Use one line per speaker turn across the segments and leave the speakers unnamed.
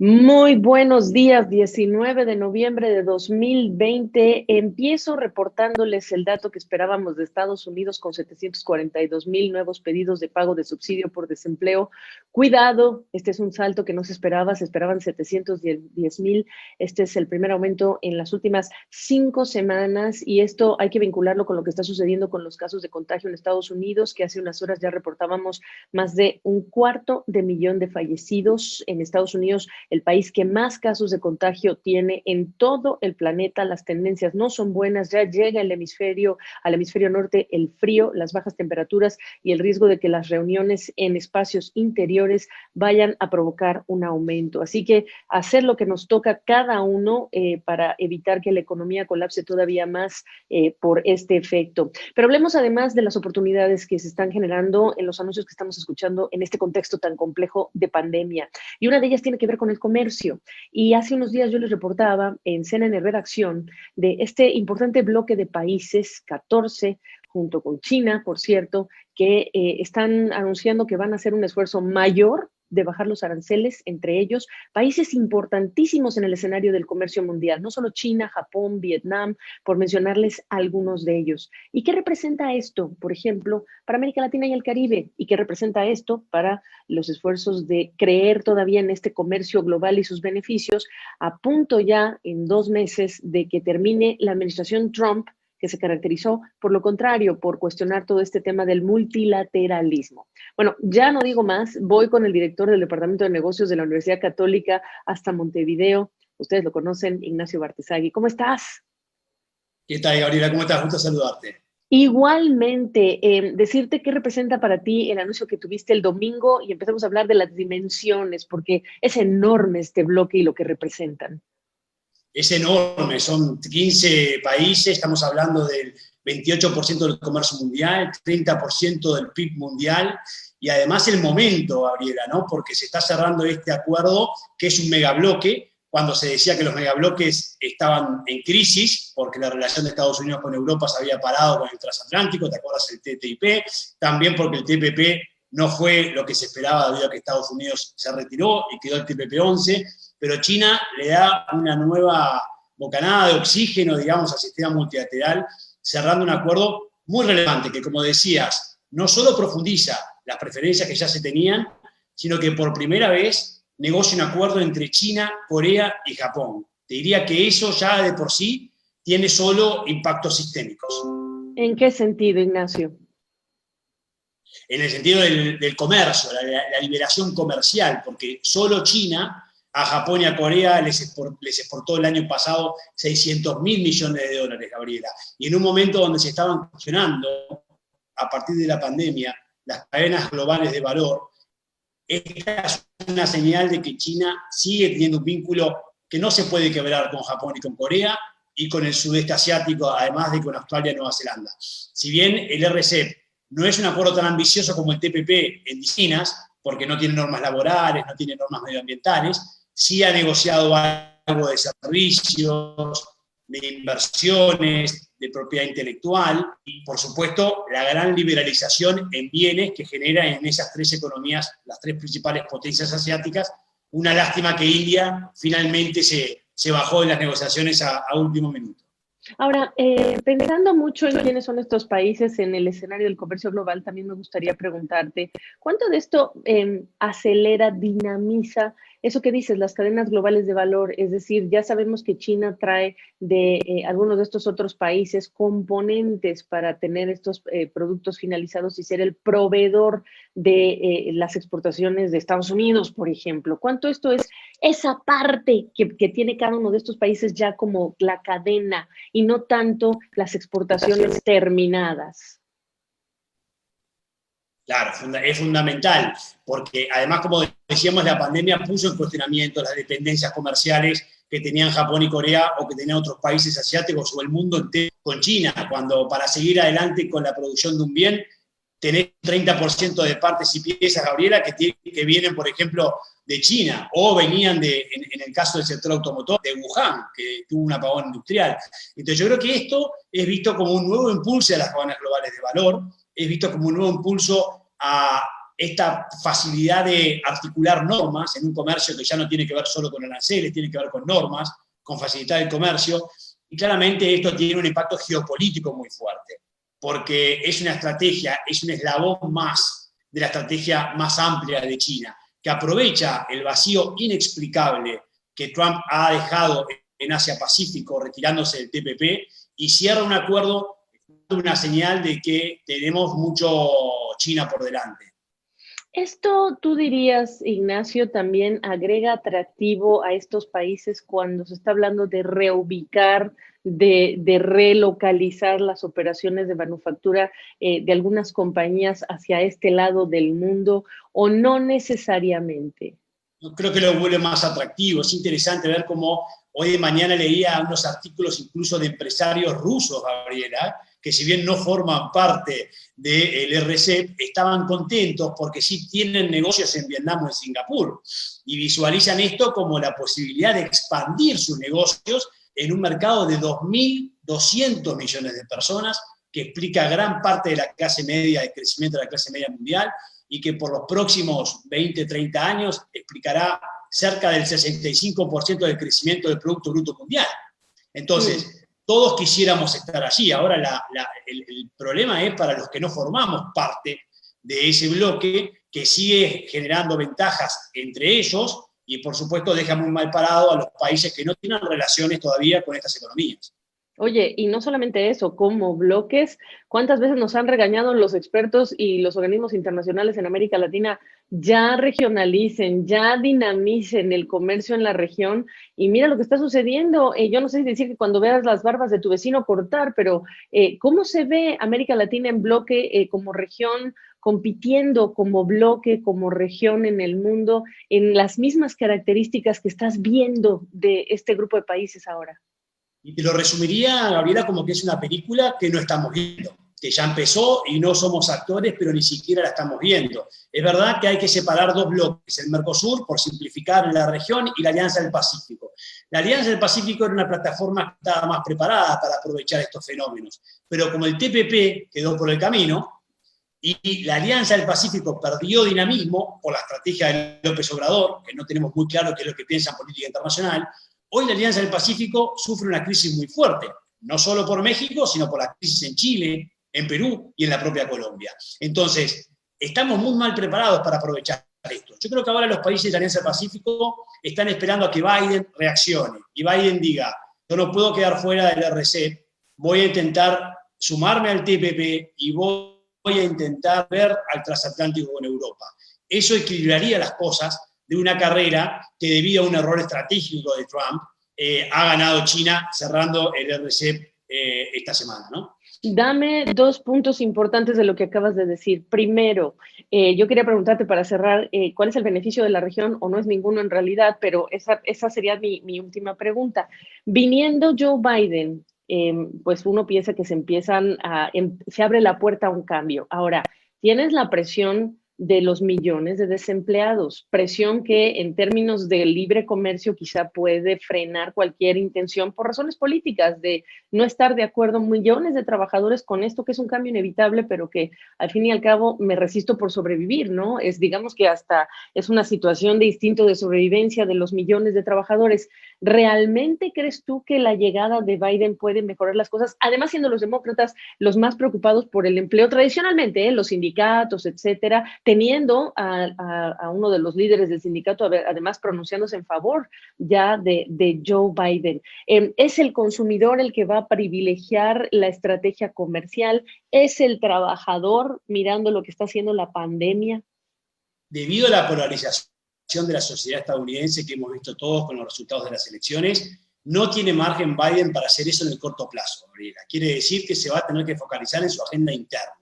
Muy buenos días, 19 de noviembre de 2020. Empiezo reportándoles el dato que esperábamos de Estados Unidos con 742,000 nuevos pedidos de pago de subsidio por desempleo. Cuidado, este es un salto que no se esperaban 710,000. Este es el primer aumento en las últimas 5 semanas y esto hay que vincularlo con lo que está sucediendo con los casos de contagio en Estados Unidos, que hace unas horas ya reportábamos más de 250,000 de fallecidos en Estados Unidos, el país que más casos de contagio tiene en todo el planeta. Las tendencias no son buenas, ya llega al hemisferio norte, el frío, las bajas temperaturas y el riesgo de que las reuniones en espacios interiores vayan a provocar un aumento. Así que hacer lo que nos toca cada uno para evitar que la economía colapse todavía más por este efecto. Pero hablemos además de las oportunidades que se están generando en los anuncios que estamos escuchando en este contexto tan complejo de pandemia. Y una de ellas tiene que ver con el comercio. Y hace unos días yo les reportaba en CNN Redacción de este importante bloque de países, 14, junto con China, por cierto, que están anunciando que van a hacer un esfuerzo mayor de bajar los aranceles, entre ellos países importantísimos en el escenario del comercio mundial, no solo China, Japón, Vietnam, por mencionarles algunos de ellos. ¿Y qué representa esto, por ejemplo, para América Latina y el Caribe? ¿Y qué representa esto para los esfuerzos de creer todavía en este comercio global y sus beneficios, a punto ya en 2 meses de que termine la administración Trump, que se caracterizó por lo contrario, por cuestionar todo este tema del multilateralismo? Bueno, ya no digo más, voy con el director del Departamento de Negocios de la Universidad Católica hasta Montevideo. Ustedes lo conocen, Ignacio Bartesagui. ¿Cómo estás?
¿Qué tal, Gabriela? ¿Cómo estás? Gusto saludarte.
Igualmente, decirte qué representa para ti el anuncio que tuviste el domingo y empezamos a hablar de las dimensiones, porque es enorme este bloque y lo que representan.
Es enorme, son 15 países, estamos hablando del 28% del comercio mundial, 30% del PIB mundial, y además el momento, Gabriela, ¿no? Porque se está cerrando este acuerdo, que es un megabloque, cuando se decía que los megabloques estaban en crisis, porque la relación de Estados Unidos con Europa se había parado con el transatlántico, ¿te acuerdas? El TTIP, también porque el TPP no fue lo que se esperaba debido a que Estados Unidos se retiró y quedó el TPP-11, pero China le da una nueva bocanada de oxígeno, digamos, al sistema multilateral, cerrando un acuerdo muy relevante, que como decías, no solo profundiza las preferencias que ya se tenían, sino que por primera vez negocia un acuerdo entre China, Corea y Japón. Te diría que eso ya de por sí tiene solo impactos sistémicos.
¿En qué sentido, Ignacio?
En el sentido del comercio, la liberación comercial, porque solo China a Japón y a Corea les exportó el año pasado 600 mil millones de dólares, Gabriela. Y en un momento donde se estaban cuestionando, a partir de la pandemia, las cadenas globales de valor, esta es una señal de que China sigue teniendo un vínculo que no se puede quebrar con Japón y con Corea y con el sudeste asiático, además de con Australia y Nueva Zelanda. Si bien el RCEP no es un acuerdo tan ambicioso como el TPP en disciplinas, porque no tiene normas laborales, no tiene normas medioambientales, sí ha negociado algo de servicios, de inversiones, de propiedad intelectual y, por supuesto, la gran liberalización en bienes que genera en esas tres economías, las tres principales potencias asiáticas. Una lástima que India finalmente se bajó en las negociaciones a último minuto.
Ahora, pensando mucho en quiénes son estos países en el escenario del comercio global, también me gustaría preguntarte, ¿cuánto de esto acelera, dinamiza eso que dices, las cadenas globales de valor? Es decir, ya sabemos que China trae de algunos de estos otros países componentes para tener estos productos finalizados y ser el proveedor de las exportaciones de Estados Unidos, por ejemplo. ¿Cuánto esto es esa parte que tiene cada uno de estos países ya como la cadena y no tanto las exportaciones terminadas?
Claro, es fundamental, porque además, como decíamos, la pandemia puso en cuestionamiento las dependencias comerciales que tenían Japón y Corea o que tenían otros países asiáticos o el mundo entero con China, cuando para seguir adelante con la producción de un bien tenés 30% de partes y piezas, Gabriela, que vienen, por ejemplo, de China, o venían en el caso del sector automotor, de Wuhan, que tuvo un apagón industrial. Entonces yo creo que esto es visto como un nuevo impulso a las cadenas globales de valor, es visto como un nuevo impulso a esta facilidad de articular normas en un comercio que ya no tiene que ver solo con aranceles, tiene que ver con normas, con facilitar el comercio, y claramente esto tiene un impacto geopolítico muy fuerte, porque es una estrategia, es un eslabón más de la estrategia más amplia de China, que aprovecha el vacío inexplicable que Trump ha dejado en Asia-Pacífico retirándose del TPP y cierra un acuerdo, una señal de que tenemos mucho China por delante.
Esto, tú dirías, Ignacio, también agrega atractivo a estos países cuando se está hablando de reubicar, de relocalizar las operaciones de manufactura de algunas compañías hacia este lado del mundo, o no necesariamente.
Yo creo que lo vuelve más atractivo. Es interesante ver cómo hoy de mañana leía unos artículos incluso de empresarios rusos, Gabriela, que si bien no forman parte del RCEP, estaban contentos porque sí tienen negocios en Vietnam o en Singapur y visualizan esto como la posibilidad de expandir sus negocios en un mercado de 2.200 millones de personas, que explica gran parte de la clase media, del crecimiento de la clase media mundial, y que por los próximos 20, 30 años explicará cerca del 65% del crecimiento del Producto Bruto Mundial. Entonces, todos quisiéramos estar allí. Ahora el problema es para los que no formamos parte de ese bloque, que sigue generando ventajas entre ellos y, por supuesto, deja muy mal parado a los países que no tienen relaciones todavía con estas economías.
Oye, y no solamente eso, como bloques, ¿cuántas veces nos han regañado los expertos y los organismos internacionales en América Latina? Ya regionalicen, ya dinamicen el comercio en la región y mira lo que está sucediendo. Yo no sé si decir que cuando veas las barbas de tu vecino cortar, pero ¿cómo se ve América Latina en bloque como región, compitiendo como bloque, como región en el mundo, en las mismas características que estás viendo de este grupo de países ahora?
Y te lo resumiría, Gabriela, como que es una película que no estamos viendo, que ya empezó y no somos actores, pero ni siquiera la estamos viendo. Es verdad que hay que separar dos bloques, el Mercosur, por simplificar en la región, y la Alianza del Pacífico. La Alianza del Pacífico era una plataforma que estaba más preparada para aprovechar estos fenómenos, pero como el TPP quedó por el camino, y la Alianza del Pacífico perdió dinamismo por la estrategia de López Obrador, que no tenemos muy claro qué es lo que piensa en política internacional. Hoy la Alianza del Pacífico sufre una crisis muy fuerte, no solo por México, sino por la crisis en Chile, en Perú y en la propia Colombia. Entonces, estamos muy mal preparados para aprovechar esto. Yo creo que ahora los países de la Alianza del Pacífico están esperando a que Biden reaccione y Biden diga, yo no puedo quedar fuera del RCEP, voy a intentar sumarme al TPP y voy a intentar ver al transatlántico con Europa. Eso equilibraría las cosas de una carrera que, debido a un error estratégico de Trump, ha ganado China cerrando el RCEP esta semana, ¿no?
Dame dos puntos importantes de lo que acabas de decir. Primero, yo quería preguntarte para cerrar, ¿cuál es el beneficio de la región? O no es ninguno en realidad, pero esa sería mi última pregunta. Viniendo Joe Biden, pues uno piensa que se abre la puerta a un cambio. Ahora, tienes la presión de los millones de desempleados, presión que en términos de libre comercio quizá puede frenar cualquier intención por razones políticas de no estar de acuerdo millones de trabajadores con esto, que es un cambio inevitable, pero que al fin y al cabo me resisto por sobrevivir, ¿no? Digamos que hasta es una situación de instinto de sobrevivencia de los millones de trabajadores. ¿Realmente crees tú que la llegada de Biden puede mejorar las cosas? Además, siendo los demócratas los más preocupados por el empleo tradicionalmente, los sindicatos, etcétera, teniendo a uno de los líderes del sindicato, además pronunciándose en favor ya de Joe Biden. ¿Es el consumidor el que va a privilegiar la estrategia comercial? ¿Es el trabajador mirando lo que está haciendo la pandemia?
Debido a la polarización de la sociedad estadounidense que hemos visto todos con los resultados de las elecciones, no tiene margen Biden para hacer eso en el corto plazo, Gabriela. Quiere decir que se va a tener que focalizar en su agenda interna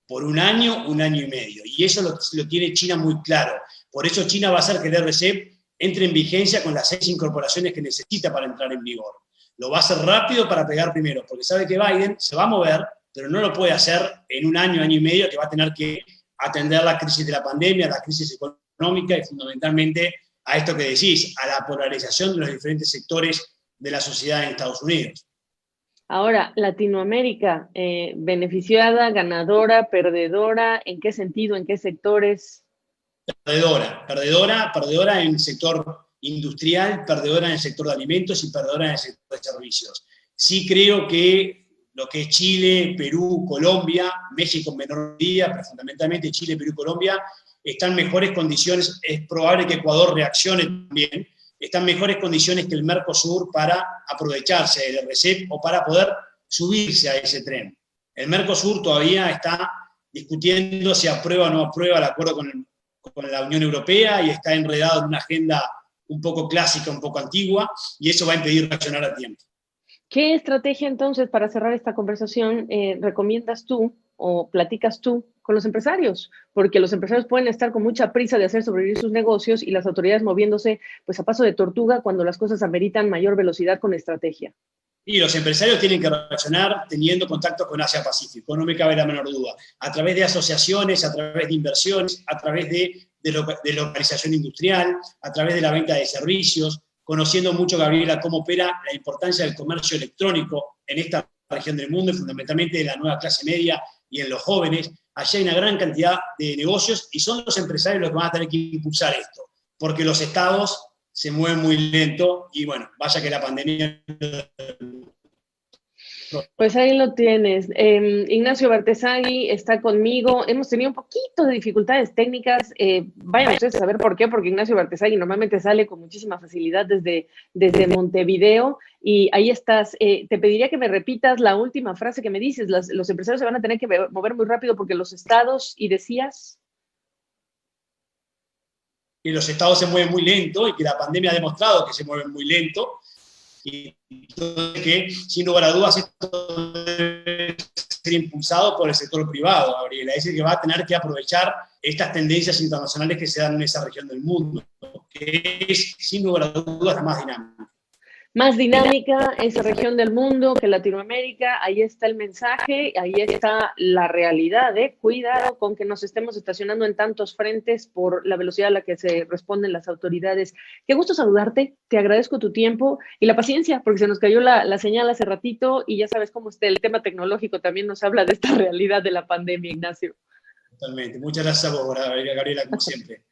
por un año y medio. Y eso lo tiene China muy claro. Por eso China va a hacer que el RCEP entre en vigencia con las 6 incorporaciones que necesita para entrar en vigor. Lo va a hacer rápido para pegar primero, porque sabe que Biden se va a mover, pero no lo puede hacer en un año y medio, que va a tener que atender la crisis de la pandemia, la crisis económica y fundamentalmente a esto que decís, a la polarización de los diferentes sectores de la sociedad en Estados Unidos.
Ahora, Latinoamérica, beneficiada, ganadora, perdedora, ¿en qué sentido, en qué sectores?
Perdedora en el sector industrial, perdedora en el sector de alimentos y perdedora en el sector de servicios. Sí creo que lo que es Chile, Perú, Colombia, México en menor medida, pero fundamentalmente Chile, Perú y Colombia, están en mejores condiciones, es probable que Ecuador reaccione también, están en mejores condiciones que el Mercosur para aprovecharse del RCEP o para poder subirse a ese tren. El Mercosur todavía está discutiendo si aprueba o no aprueba el acuerdo con la Unión Europea y está enredado en una agenda un poco clásica, un poco antigua, y eso va a impedir reaccionar a tiempo.
¿Qué estrategia entonces, para cerrar esta conversación, recomiendas tú o platicas tú con los empresarios? Porque los empresarios pueden estar con mucha prisa de hacer sobrevivir sus negocios y las autoridades moviéndose pues a paso de tortuga cuando las cosas ameritan mayor velocidad con estrategia.
Y los empresarios tienen que reaccionar teniendo contacto con Asia-Pacífico, no me cabe la menor duda, a través de asociaciones, a través de inversiones, a través de localización industrial, a través de la venta de servicios, conociendo mucho, Gabriela, cómo opera la importancia del comercio electrónico en esta región del mundo y fundamentalmente de la nueva clase media y en los jóvenes. Allá hay una gran cantidad de negocios y son los empresarios los que van a tener que impulsar esto, porque los estados se mueven muy lento y bueno, vaya que la pandemia...
Pues ahí lo tienes. Ignacio Bartesagui está conmigo. Hemos tenido un poquito de dificultades técnicas. Vayan ustedes a saber por qué, porque Ignacio Bartesagui normalmente sale con muchísima facilidad desde Montevideo. Y ahí estás. Te pediría que me repitas la última frase que me dices. Los empresarios se van a tener que mover muy rápido porque los estados, y decías...
que los estados se mueven muy lento y que la pandemia ha demostrado que se mueven muy lento. Y que, sin lugar a dudas, esto debe ser impulsado por el sector privado, Gabriela. Es decir, que va a tener que aprovechar estas tendencias internacionales que se dan en esa región del mundo, que es, sin lugar a dudas, la más dinámica.
Más dinámica esa región del mundo que Latinoamérica. Ahí está el mensaje, ahí está la realidad. Cuidado con que nos estemos estacionando en tantos frentes por la velocidad a la que se responden las autoridades. Qué gusto saludarte, te agradezco tu tiempo y la paciencia, porque se nos cayó la señal hace ratito y ya sabes cómo está el tema tecnológico, también nos habla de esta realidad de la pandemia, Ignacio.
Totalmente. Muchas gracias a vos, Gabriela, como siempre.